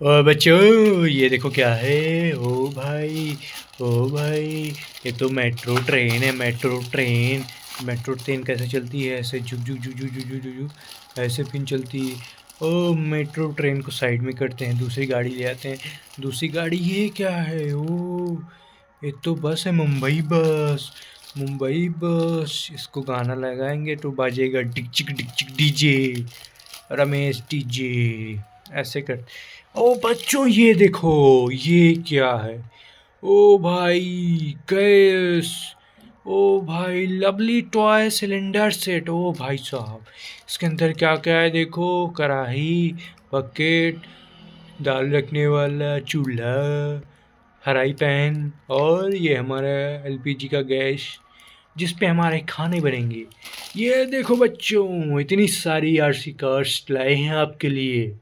और बच्चों ये देखो क्या है। ओ भाई, ओ भाई, ये तो मेट्रो ट्रेन है। मेट्रो ट्रेन, मेट्रो ट्रेन कैसे चलती है? ऐसे झुक झुक झुक झुक झुक झुक झुक झुक, ऐसे पिन चलती है। ओ मेट्रो ट्रेन को साइड में करते हैं, दूसरी गाड़ी ले आते हैं। दूसरी गाड़ी ये क्या है? ओ ये तो बस है, मुंबई बस। मुंबई बस, इसको गाना लगाएंगे तो बाजेगा डिक चिक डीजे, रमेश डीजे। ऐसे कर। ओ बच्चों ये देखो, ये क्या है? ओ भाई गैस, ओ भाई लवली टॉय सिलेंडर सेट। ओ भाई साहब, इसके अंदर क्या क्या है देखो। कढ़ाई, बकेट, दाल रखने वाला चूल्हा, फ्राई पैन, और ये हमारा एलपीजी का गैस जिस पे हमारे खाने बनेंगे। ये देखो बच्चों, इतनी सारी आरसी कार्स लाए हैं आपके लिए।